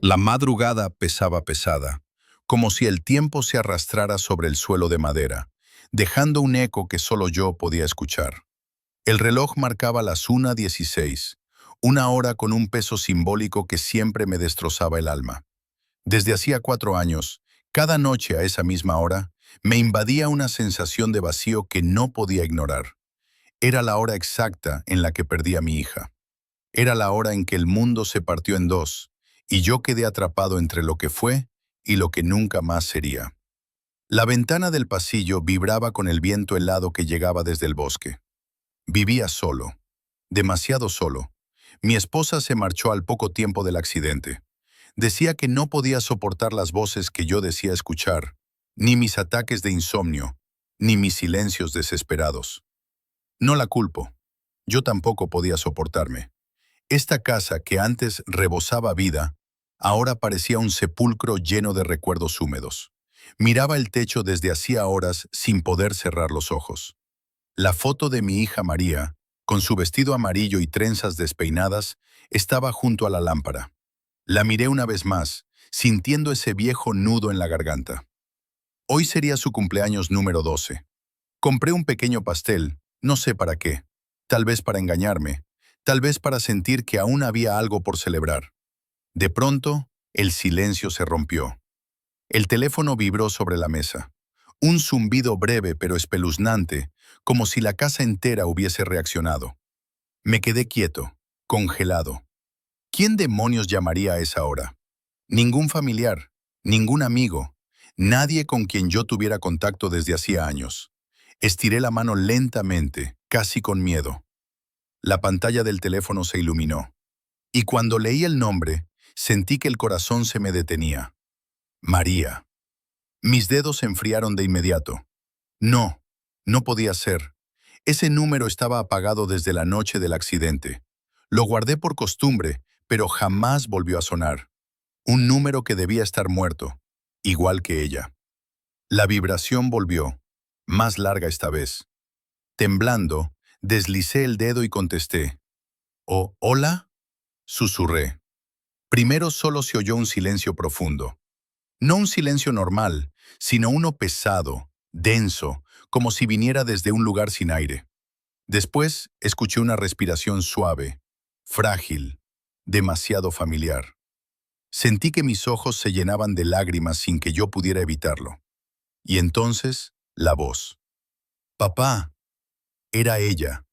La madrugada pesaba pesada, como si el tiempo se arrastrara sobre el suelo de madera, dejando un eco que solo yo podía escuchar. El reloj marcaba las 1:16, una hora con un peso simbólico que siempre me destrozaba el alma. Desde hacía 4 años, cada noche a esa misma hora, me invadía una sensación de vacío que no podía ignorar. Era la hora exacta en la que perdí a mi hija. Era la hora en que el mundo se partió en dos, y yo quedé atrapado entre lo que fue y lo que nunca más sería. La ventana del pasillo vibraba con el viento helado que llegaba desde el bosque. Vivía solo, demasiado solo. Mi esposa se marchó al poco tiempo del accidente. Decía que no podía soportar las voces que yo decía escuchar, ni mis ataques de insomnio, ni mis silencios desesperados. No la culpo. Yo tampoco podía soportarme. Esta casa que antes rebosaba vida, ahora parecía un sepulcro lleno de recuerdos húmedos. Miraba el techo desde hacía horas sin poder cerrar los ojos. La foto de mi hija María, con su vestido amarillo y trenzas despeinadas, estaba junto a la lámpara. La miré una vez más, sintiendo ese viejo nudo en la garganta. Hoy sería su cumpleaños número 12. Compré un pequeño pastel, no sé para qué. Tal vez para engañarme, tal vez para sentir que aún había algo por celebrar. De pronto, el silencio se rompió. El teléfono vibró sobre la mesa. Un zumbido breve pero espeluznante, como si la casa entera hubiese reaccionado. Me quedé quieto, congelado. ¿Quién demonios llamaría a esa hora? Ningún familiar, ningún amigo, nadie con quien yo tuviera contacto desde hacía años. Estiré la mano lentamente, casi con miedo. La pantalla del teléfono se iluminó. Y cuando leí el nombre, sentí que el corazón se me detenía. María. Mis dedos se enfriaron de inmediato. No, no podía ser. Ese número estaba apagado desde la noche del accidente. Lo guardé por costumbre, pero jamás volvió a sonar. Un número que debía estar muerto, igual que ella. La vibración volvió, más larga esta vez. Temblando, deslicé el dedo y contesté. «¿Oh, hola?» susurré. Primero solo se oyó un silencio profundo. No un silencio normal, sino uno pesado, denso, como si viniera desde un lugar sin aire. Después escuché una respiración suave, frágil, demasiado familiar. Sentí que mis ojos se llenaban de lágrimas sin que yo pudiera evitarlo. Y entonces, la voz. «Papá». Era ella.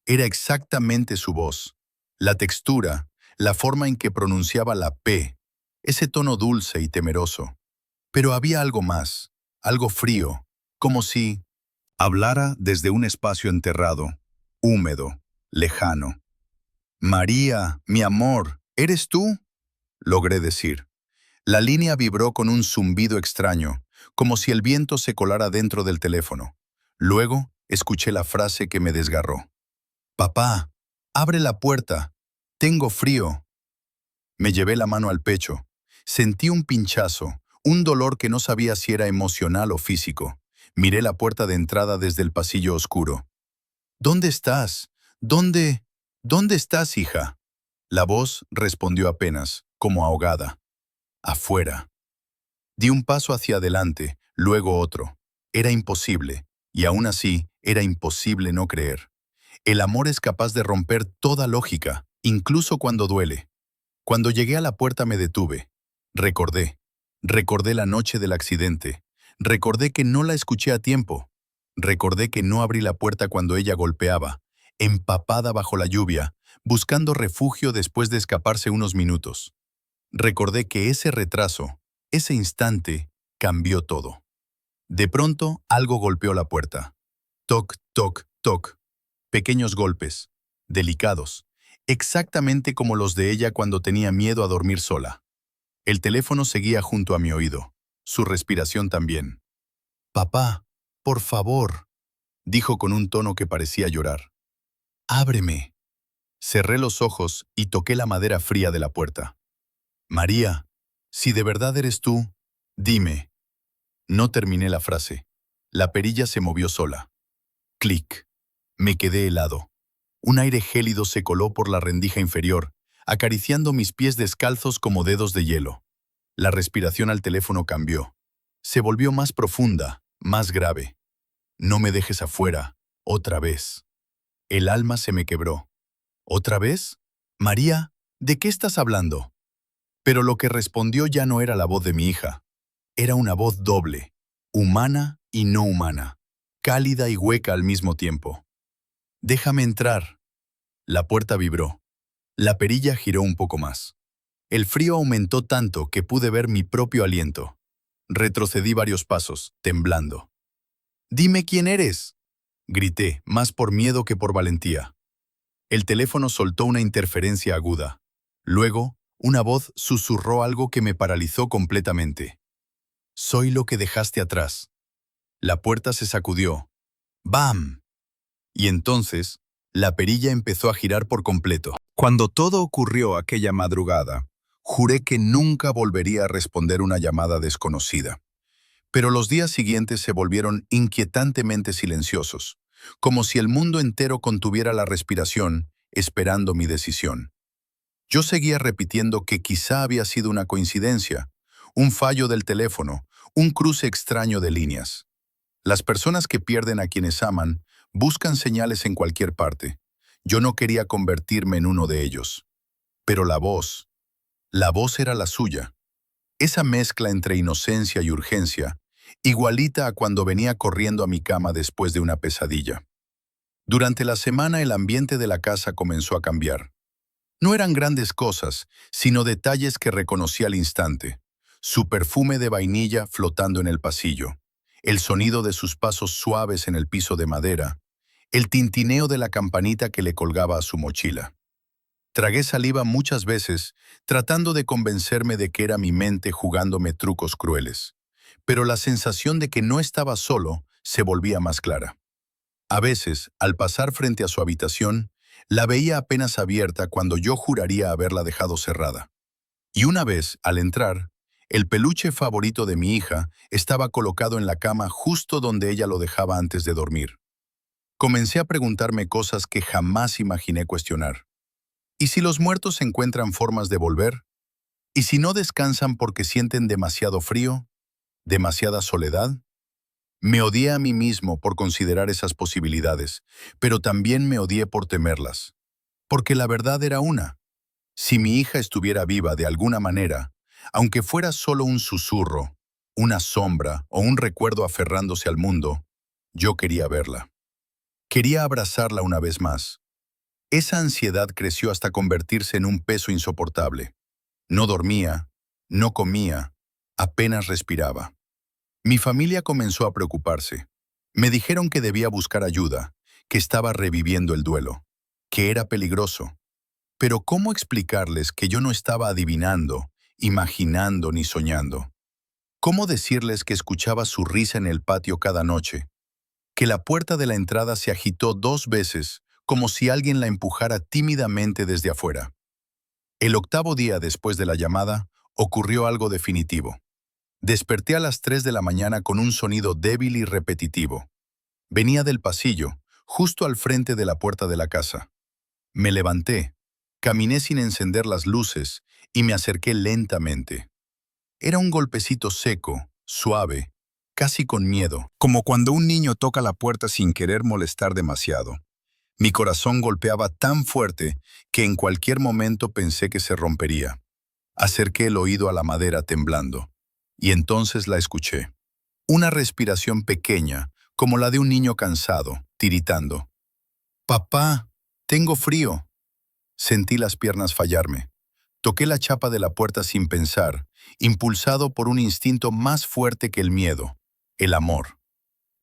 Era exactamente su voz. La textura, la forma en que pronunciaba la P, ese tono dulce y temeroso. Pero había algo más, algo frío, como si hablara desde un espacio enterrado, húmedo, lejano. «María, mi amor, ¿eres tú?», logré decir. La línea vibró con un zumbido extraño, como si el viento se colara dentro del teléfono. Luego, escuché la frase que me desgarró. «Papá, abre la puerta. Tengo frío». Me llevé la mano al pecho. Sentí un pinchazo, un dolor que no sabía si era emocional o físico. Miré la puerta de entrada desde el pasillo oscuro. «¿Dónde estás? ¿Dónde estás, hija?». La voz respondió apenas, como ahogada. «Afuera». Di un paso hacia adelante, luego otro. Era imposible, y aún así era imposible no creer. El amor es capaz de romper toda lógica, incluso cuando duele. Cuando llegué a la puerta me detuve. Recordé la noche del accidente. Recordé que no la escuché a tiempo. Recordé que no abrí la puerta cuando ella golpeaba, empapada bajo la lluvia, buscando refugio después de escaparse unos minutos. Recordé que ese retraso, ese instante, cambió todo. De pronto, algo golpeó la puerta. Toc, toc, toc. Pequeños golpes, delicados, exactamente como los de ella cuando tenía miedo a dormir sola. El teléfono seguía junto a mi oído, su respiración también. «Papá, por favor», dijo con un tono que parecía llorar. «Ábreme». Cerré los ojos y toqué la madera fría de la puerta. «María, si de verdad eres tú, dime». No terminé la frase. La perilla se movió sola. Clic. Me quedé helado. Un aire gélido se coló por la rendija inferior, acariciando mis pies descalzos como dedos de hielo. La respiración al teléfono cambió. Se volvió más profunda, más grave. No me dejes afuera, otra vez. El alma se me quebró. ¿Otra vez? María, ¿de qué estás hablando? Pero lo que respondió ya no era la voz de mi hija. Era una voz doble, humana y no humana, cálida y hueca al mismo tiempo. Déjame entrar. La puerta vibró. La perilla giró un poco más. El frío aumentó tanto que pude ver mi propio aliento. Retrocedí varios pasos, temblando. «¡Dime quién eres!», grité, más por miedo que por valentía. El teléfono soltó una interferencia aguda. Luego, una voz susurró algo que me paralizó completamente. «Soy lo que dejaste atrás». La puerta se sacudió. ¡Bam! Y entonces, la perilla empezó a girar por completo. Cuando todo ocurrió aquella madrugada, juré que nunca volvería a responder una llamada desconocida. Pero los días siguientes se volvieron inquietantemente silenciosos, como si el mundo entero contuviera la respiración, esperando mi decisión. Yo seguía repitiendo que quizá había sido una coincidencia, un fallo del teléfono, un cruce extraño de líneas. Las personas que pierden a quienes aman buscan señales en cualquier parte. Yo no quería convertirme en uno de ellos. Pero la voz era la suya. Esa mezcla entre inocencia y urgencia, igualita a cuando venía corriendo a mi cama después de una pesadilla. Durante la semana el ambiente de la casa comenzó a cambiar. No eran grandes cosas, sino detalles que reconocí al instante. Su perfume de vainilla flotando en el pasillo, el sonido de sus pasos suaves en el piso de madera, el tintineo de la campanita que le colgaba a su mochila. Tragué saliva muchas veces, tratando de convencerme de que era mi mente jugándome trucos crueles. Pero la sensación de que no estaba solo se volvía más clara. A veces, al pasar frente a su habitación, la veía apenas abierta cuando yo juraría haberla dejado cerrada. Y una vez, al entrar, el peluche favorito de mi hija estaba colocado en la cama justo donde ella lo dejaba antes de dormir. Comencé a preguntarme cosas que jamás imaginé cuestionar. ¿Y si los muertos encuentran formas de volver? ¿Y si no descansan porque sienten demasiado frío? ¿Demasiada soledad? Me odié a mí mismo por considerar esas posibilidades, pero también me odié por temerlas. Porque la verdad era una. Si mi hija estuviera viva de alguna manera, aunque fuera solo un susurro, una sombra o un recuerdo aferrándose al mundo, yo quería verla. Quería abrazarla una vez más. Esa ansiedad creció hasta convertirse en un peso insoportable. No dormía, no comía, apenas respiraba. Mi familia comenzó a preocuparse. Me dijeron que debía buscar ayuda, que estaba reviviendo el duelo, que era peligroso. Pero ¿cómo explicarles que yo no estaba adivinando, imaginando ni soñando? ¿Cómo decirles que escuchaba su risa en el patio cada noche? Que la puerta de la entrada se agitó 2 veces, como si alguien la empujara tímidamente desde afuera. El 8.º día después de la llamada, ocurrió algo definitivo. Desperté a las 3 de la mañana con un sonido débil y repetitivo. Venía del pasillo, justo al frente de la puerta de la casa. Me levanté, caminé sin encender las luces y me acerqué lentamente. Era un golpecito seco, suave, casi con miedo, como cuando un niño toca la puerta sin querer molestar demasiado. Mi corazón golpeaba tan fuerte que en cualquier momento pensé que se rompería. Acerqué el oído a la madera temblando, y entonces la escuché. Una respiración pequeña, como la de un niño cansado, tiritando. «Papá, tengo frío». Sentí las piernas fallarme. Toqué la chapa de la puerta sin pensar, impulsado por un instinto más fuerte que el miedo, el amor.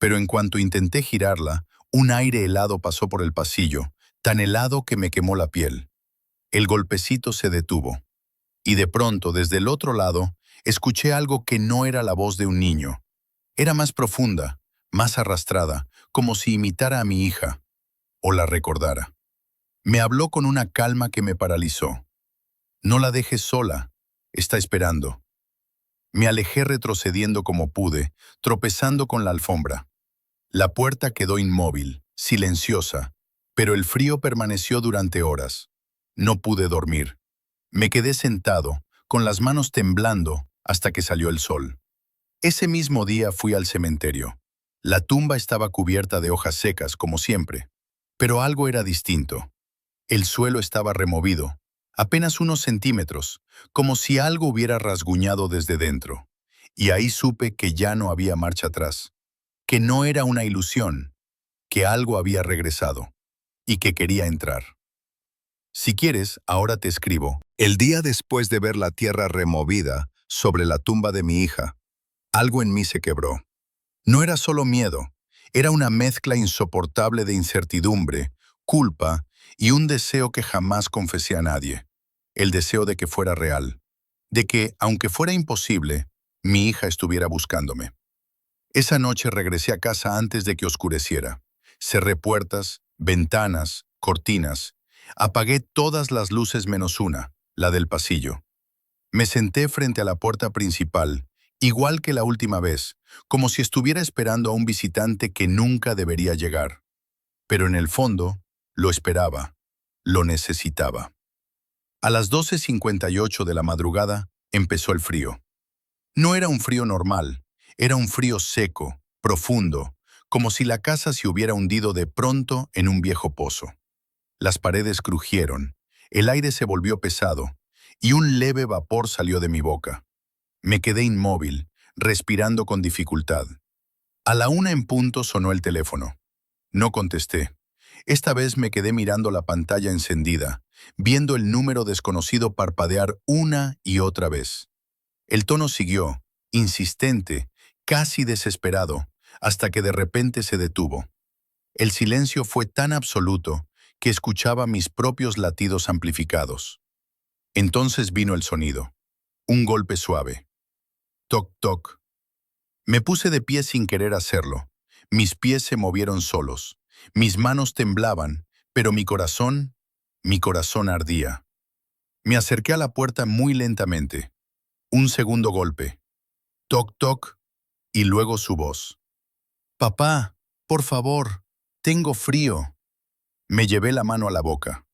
Pero en cuanto intenté girarla, un aire helado pasó por el pasillo, tan helado que me quemó la piel. El golpecito se detuvo. Y de pronto, desde el otro lado, escuché algo que no era la voz de un niño. Era más profunda, más arrastrada, como si imitara a mi hija, o la recordara. Me habló con una calma que me paralizó. «No la dejes sola, está esperando». Me alejé retrocediendo como pude, tropezando con la alfombra. La puerta quedó inmóvil, silenciosa, pero el frío permaneció durante horas. No pude dormir. Me quedé sentado, con las manos temblando, hasta que salió el sol. Ese mismo día fui al cementerio. La tumba estaba cubierta de hojas secas, como siempre, pero algo era distinto. El suelo estaba removido, apenas unos centímetros, como si algo hubiera rasguñado desde dentro. Y ahí supe que ya no había marcha atrás, que no era una ilusión, que algo había regresado y que quería entrar. Si quieres, ahora te escribo. El día después de ver la tierra removida sobre la tumba de mi hija, algo en mí se quebró. No era solo miedo, era una mezcla insoportable de incertidumbre, culpa y un deseo que jamás confesé a nadie. El deseo de que fuera real, de que, aunque fuera imposible, mi hija estuviera buscándome. Esa noche regresé a casa antes de que oscureciera. Cerré puertas, ventanas, cortinas. Apagué todas las luces menos una, la del pasillo. Me senté frente a la puerta principal, igual que la última vez, como si estuviera esperando a un visitante que nunca debería llegar. Pero en el fondo, lo esperaba, lo necesitaba. A las 12:58 de la madrugada empezó el frío. No era un frío normal, era un frío seco, profundo, como si la casa se hubiera hundido de pronto en un viejo pozo. Las paredes crujieron, el aire se volvió pesado, y un leve vapor salió de mi boca. Me quedé inmóvil, respirando con dificultad. A la 1 en punto sonó el teléfono. No contesté. Esta vez me quedé mirando la pantalla encendida, viendo el número desconocido parpadear una y otra vez. El tono siguió, insistente, casi desesperado, hasta que de repente se detuvo. El silencio fue tan absoluto que escuchaba mis propios latidos amplificados. Entonces vino el sonido. Un golpe suave. Toc, toc. Me puse de pie sin querer hacerlo. Mis pies se movieron solos. Mis manos temblaban, pero mi corazón ardía. Me acerqué a la puerta muy lentamente. Un segundo golpe. Toc, toc, y luego su voz. «Papá, por favor, tengo frío». Me llevé la mano a la boca.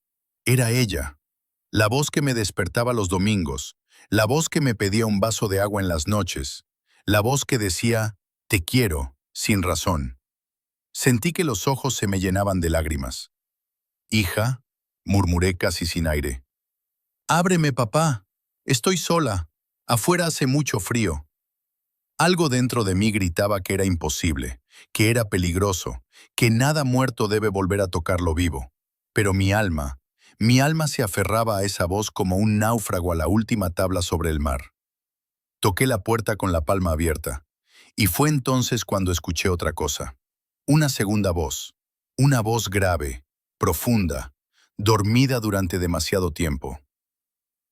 Era ella. La voz que me despertaba los domingos. La voz que me pedía un vaso de agua en las noches. La voz que decía, «Te quiero», sin razón. Sentí que los ojos se me llenaban de lágrimas. «Hija», murmuré casi sin aire. «Ábreme, papá. Estoy sola. Afuera hace mucho frío». Algo dentro de mí gritaba que era imposible, que era peligroso, que nada muerto debe volver a tocarlo vivo. Pero mi alma se aferraba a esa voz como un náufrago a la última tabla sobre el mar. Toqué la puerta con la palma abierta, y fue entonces cuando escuché otra cosa. Una segunda voz, una voz grave, profunda, dormida durante demasiado tiempo.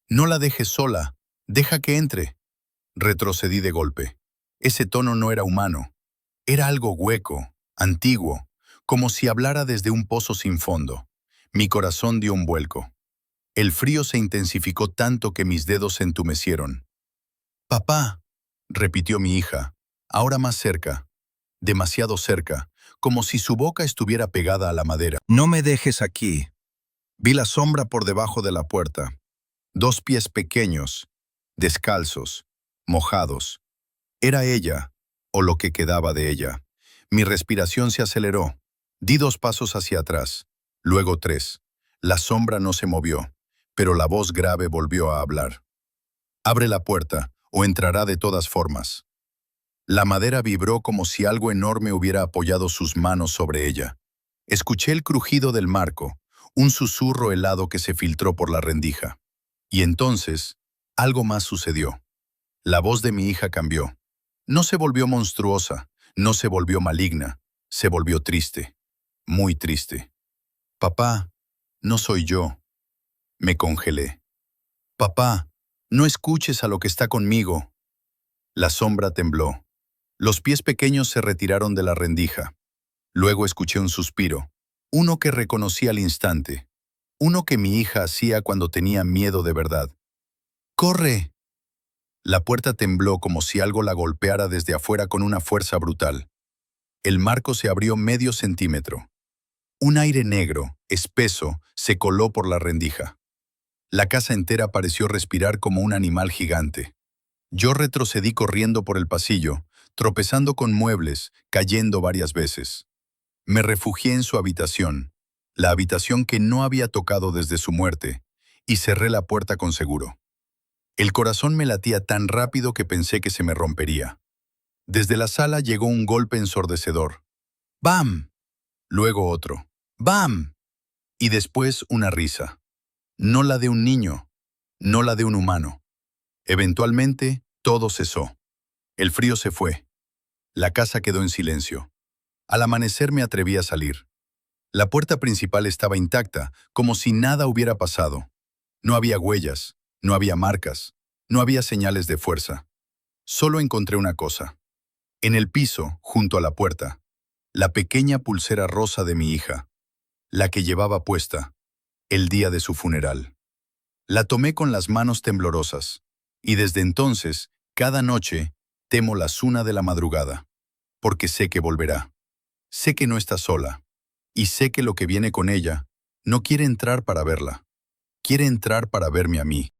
«No la dejes sola, deja que entre». Retrocedí de golpe. Ese tono no era humano. Era algo hueco, antiguo, como si hablara desde un pozo sin fondo. Mi corazón dio un vuelco. El frío se intensificó tanto que mis dedos se entumecieron. «Papá», repitió mi hija, ahora más cerca, demasiado cerca, como si su boca estuviera pegada a la madera. «No me dejes aquí». Vi la sombra por debajo de la puerta. 2 pies pequeños, descalzos, mojados. Era ella, o lo que quedaba de ella. Mi respiración se aceleró. Di 2 pasos hacia atrás, luego 3. La sombra no se movió, pero la voz grave volvió a hablar. «Abre la puerta, o entrará de todas formas». La madera vibró como si algo enorme hubiera apoyado sus manos sobre ella. Escuché el crujido del marco, un susurro helado que se filtró por la rendija. Y entonces, algo más sucedió. La voz de mi hija cambió. No se volvió monstruosa, no se volvió maligna, se volvió triste, muy triste. «Papá, no soy yo». Me congelé. «Papá, no escuches a lo que está conmigo». La sombra tembló. Los pies pequeños se retiraron de la rendija. Luego escuché un suspiro, uno que reconocí al instante, uno que mi hija hacía cuando tenía miedo de verdad. «¡Corre!». La puerta tembló como si algo la golpeara desde afuera con una fuerza brutal. El marco se abrió medio centímetro. Un aire negro, espeso, se coló por la rendija. La casa entera pareció respirar como un animal gigante. Yo retrocedí corriendo por el pasillo, tropezando con muebles, cayendo varias veces. Me refugié en su habitación, la habitación que no había tocado desde su muerte, y cerré la puerta con seguro. El corazón me latía tan rápido que pensé que se me rompería. Desde la sala llegó un golpe ensordecedor. ¡Bam! Luego otro. ¡Bam! Y después una risa. No la de un niño, no la de un humano. Eventualmente, todo cesó. El frío se fue. La casa quedó en silencio. Al amanecer me atreví a salir. La puerta principal estaba intacta, como si nada hubiera pasado. No había huellas, no había marcas, no había señales de fuerza. Solo encontré una cosa. En el piso, junto a la puerta, la pequeña pulsera rosa de mi hija, la que llevaba puesta el día de su funeral. La tomé con las manos temblorosas, y desde entonces, cada noche, temo las 1 de la madrugada, porque sé que volverá. Sé que no está sola, y sé que lo que viene con ella no quiere entrar para verla, quiere entrar para verme a mí.